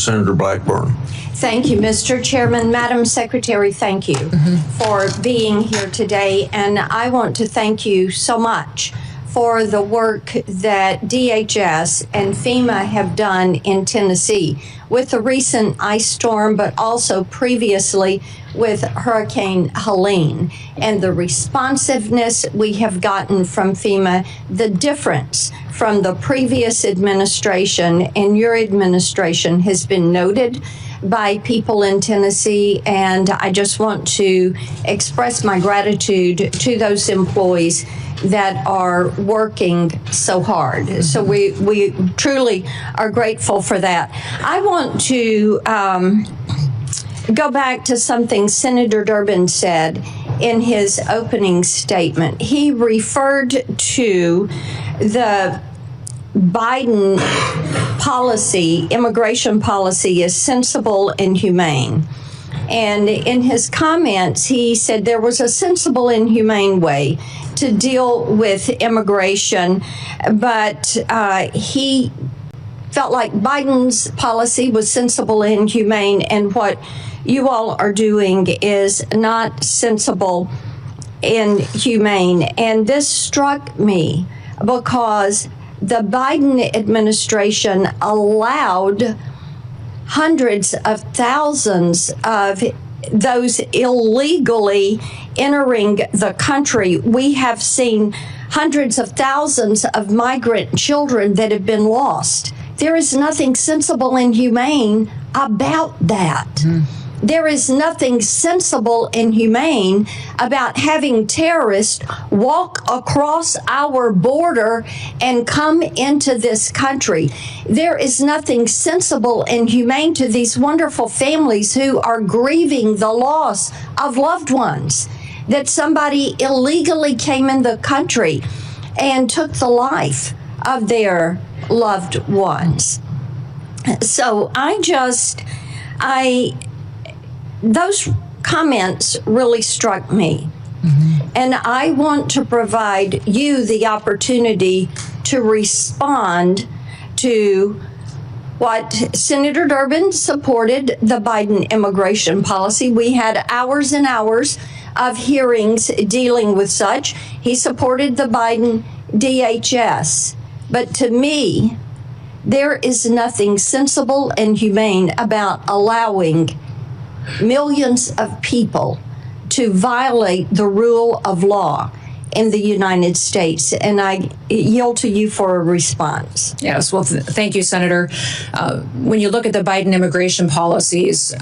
Senator Blackburn. Thank you, Mr. Chairman. Madam Secretary, thank you for being here today. And I want to thank you so much for the work that DHS and FEMA have done in Tennessee with the recent ice storm, but also previously with Hurricane Helene, and the responsiveness we have gotten from FEMA, the difference from the previous administration and your administration has been noted by people in Tennessee, and I just want to express my gratitude to those employees that are working so hard. So we truly are grateful for that. I want to go back to something Senator Durbin said in his opening statement. He referred to the Biden policy, immigration policy, as sensible and humane. And in his comments, he said there was a sensible and humane way to deal with immigration, but he felt like Biden's policy was sensible and humane, and what you all are doing is not sensible and humane. And this struck me because the Biden administration allowed hundreds of thousands of those illegally entering the country. We have seen hundreds of thousands of migrant children that have been lost. There is nothing sensible and humane about that. There is nothing sensible and humane about having terrorists walk across our border and come into this country. There is nothing sensible and humane to these wonderful families who are grieving the loss of loved ones, that somebody illegally came in the country and took the life of their loved ones. So those comments really struck me. And I want to provide you the opportunity to respond to what Senator Durbin supported, the Biden immigration policy. We had hours and hours of hearings dealing with such. He supported the Biden DHS. But to me, there is nothing sensible and humane about allowing millions of people to violate the rule of law in the United States. And I yield to you for a response. Yes, well, thank you, Senator. When you look at the Biden immigration policies,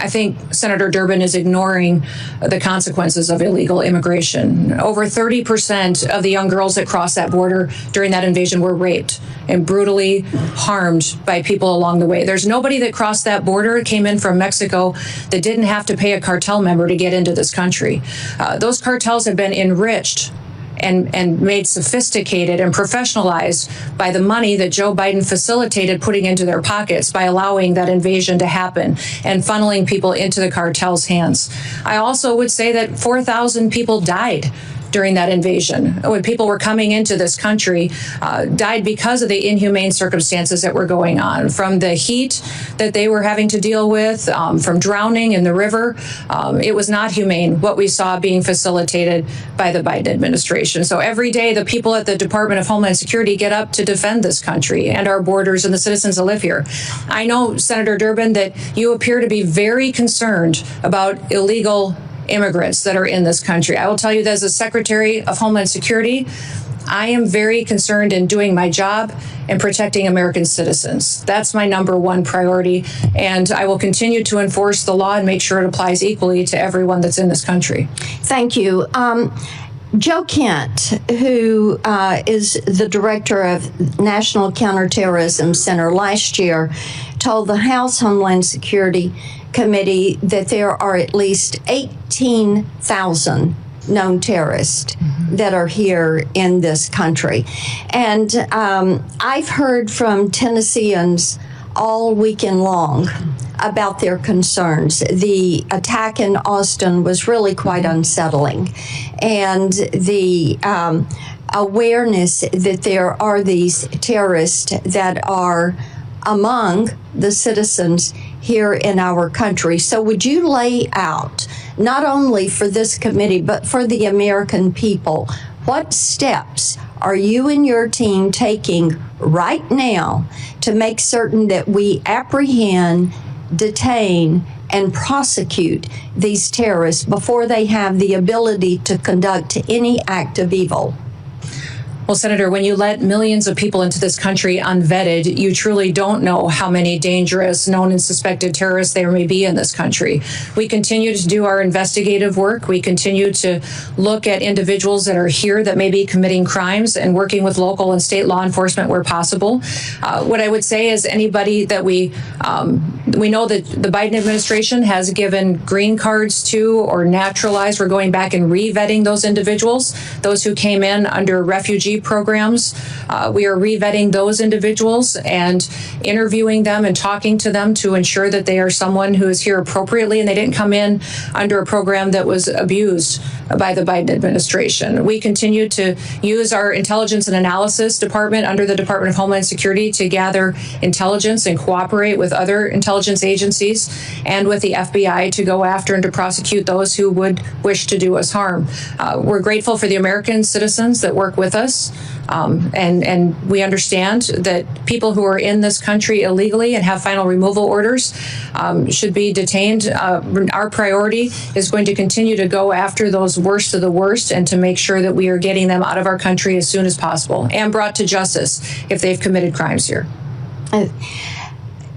I think Senator Durbin is ignoring the consequences of illegal immigration. Over 30% of the young girls that crossed that border during that invasion were raped and brutally harmed by people along the way. There's nobody that crossed that border, came in from Mexico, that didn't have to pay a cartel member to get into this country. Those cartels have been enriched and made sophisticated and professionalized by the money that Joe Biden facilitated putting into their pockets by allowing that invasion to happen and funneling people into the cartel's hands. I also would say that 4,000 people died during that invasion when people were coming into this country, died because of the inhumane circumstances that were going on, from the heat that they were having to deal with, from drowning in the river. It was not humane what we saw being facilitated by the Biden administration. So every day the people at the Department of Homeland Security get up to defend this country and our borders and the citizens that live here. I know, Senator Durbin, that you appear to be very concerned about illegal immigrants that are in this country. I will tell you that as a Secretary of Homeland Security, I am very concerned in doing my job and protecting American citizens. That's my number one priority, and I will continue to enforce the law and make sure it applies equally to everyone that's in this country. Thank you. Joe Kent, who is the director of National Counterterrorism Center, last year told the House Homeland Security Committee that there are at least 18,000 known terrorists that are here in this country. And I've heard from Tennesseans all weekend long about their concerns. The attack in Austin was really quite unsettling. And the awareness that there are these terrorists that are among the citizens here in our country. So would you lay out, not only for this committee, but for the American people, what steps are you and your team taking right now to make certain that we apprehend, detain, and prosecute these terrorists before they have the ability to conduct any act of evil? Well, Senator, when you let millions of people into this country unvetted, you truly don't know how many dangerous known and suspected terrorists there may be in this country. We continue to do our investigative work. We continue to look at individuals that are here that may be committing crimes and working with local and state law enforcement where possible. What I would say is anybody that we know that the Biden administration has given green cards to or naturalized, we're going back and re-vetting those individuals, those who came in under refugee programs. We are re-vetting those individuals and interviewing them and talking to them to ensure that they are someone who is here appropriately and they didn't come in under a program that was abused by the Biden administration. We continue to use our intelligence and analysis department under the Department of Homeland Security to gather intelligence and cooperate with other intelligence agencies and with the FBI to go after and to prosecute those who would wish to do us harm. We're grateful for the American citizens that work with us. And we understand that people who are in this country illegally and have final removal orders should be detained. Our priority is going to continue to go after those worst of the worst and to make sure that we are getting them out of our country as soon as possible and brought to justice if they've committed crimes here.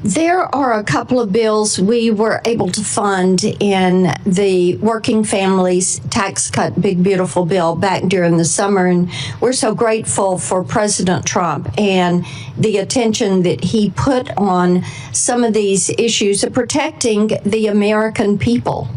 There are a couple of bills we were able to fund in the Working Families Tax Cut Big Beautiful Bill back during the summer, and we're so grateful for President Trump and the attention that he put on some of these issues of protecting the American people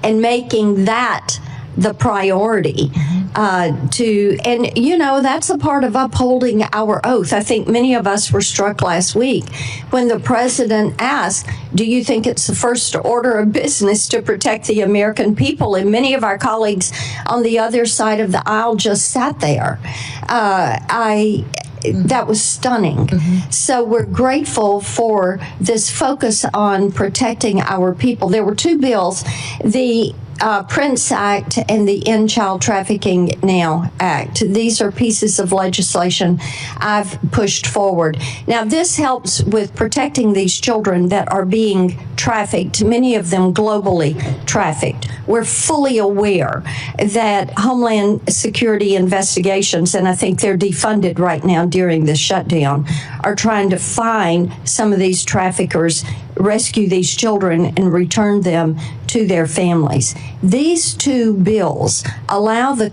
and making that the priority and that's a part of upholding our oath. I think many of us were struck last week when the president asked, do you think it's the first order of business to protect the American people? And many of our colleagues on the other side of the aisle just sat there. That was stunning. So we're grateful for this focus on protecting our people. There were two bills, the Prince Act and the End Child Trafficking Now Act. These are pieces of legislation I've pushed forward. Now, this helps with protecting these children that are being trafficked, many of them globally trafficked. We're fully aware that Homeland Security investigations, and I think they're defunded right now during this shutdown, are trying to find some of these traffickers, rescue these children, and return them to their families. These two bills allow the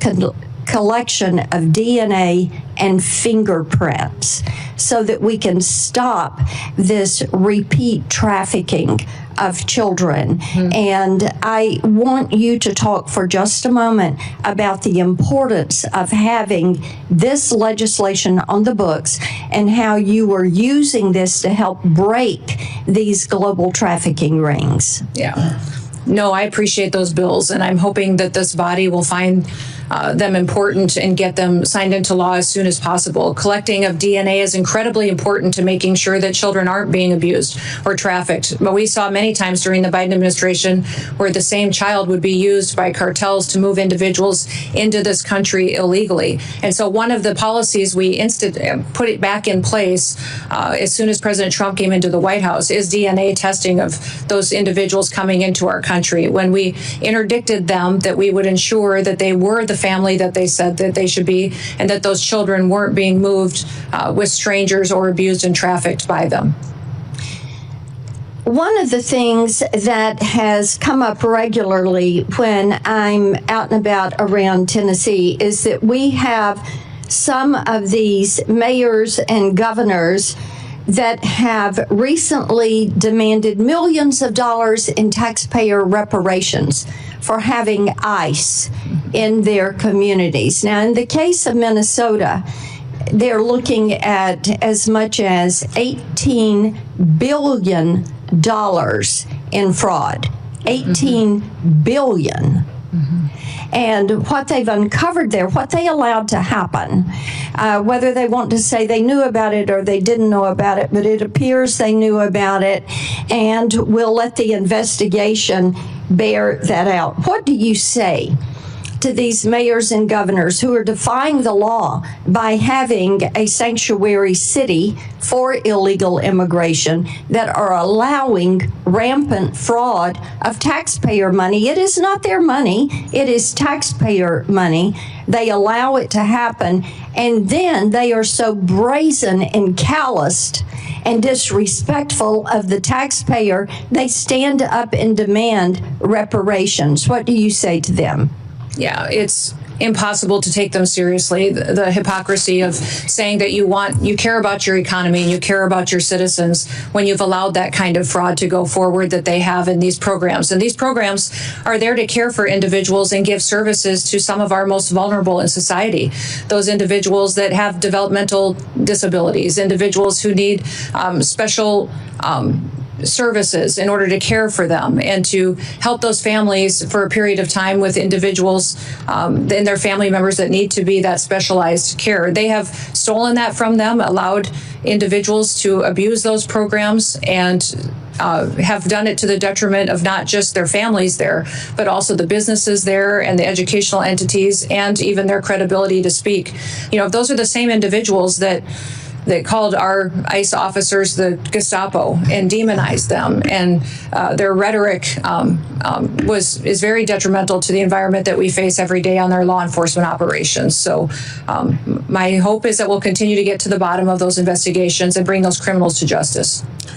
collection of DNA and fingerprints so that we can stop this repeat trafficking of children. And I want you to talk for just a moment about the importance of having this legislation on the books and how you are using this to help break these global trafficking rings. Yeah. No, I appreciate those bills, and I'm hoping that this body will find them important and get them signed into law as soon as possible. Collecting of DNA is incredibly important to making sure that children aren't being abused or trafficked. But we saw many times during the Biden administration where the same child would be used by cartels to move individuals into this country illegally. And so one of the policies we put it back in place as soon as President Trump came into the White House is DNA testing of those individuals coming into our country. When we interdicted them, that we would ensure that they were the family that they said that they should be, and that those children weren't being moved with strangers or abused and trafficked by them. One of the things that has come up regularly when I'm out and about around Tennessee is that we have some of these mayors and governors that have recently demanded millions of dollars in taxpayer reparations for having ICE in their communities. Now, in the case of Minnesota, they're looking at as much as $18 billion in fraud. $18 billion. And what they've uncovered there, what they allowed to happen, whether they want to say they knew about it or they didn't know about it, but it appears they knew about it, and we'll let the investigation bear that out. What do you say to these mayors and governors who are defying the law by having a sanctuary city for illegal immigration, that are allowing rampant fraud of taxpayer money? It is not their money, it is taxpayer money. They allow it to happen, and then they are so brazen and calloused and disrespectful of the taxpayer, they stand up and demand reparations. What do you say to them? Yeah, it's impossible to take them seriously. The hypocrisy of saying that you care about your economy and you care about your citizens when you've allowed that kind of fraud to go forward that they have in these programs. And these programs are there to care for individuals and give services to some of our most vulnerable in society. Those individuals that have developmental disabilities, individuals who need special services in order to care for them and to help those families for a period of time with individuals and their family members that need to be that specialized care. They have stolen that from them, allowed individuals to abuse those programs, and have done it to the detriment of not just their families there, but also the businesses there and the educational entities and even their credibility to speak. You know, those are the same individuals that called our ICE officers the Gestapo and demonized them, and their rhetoric is very detrimental to the environment that we face every day on their law enforcement operations. So my hope is that we'll continue to get to the bottom of those investigations and bring those criminals to justice.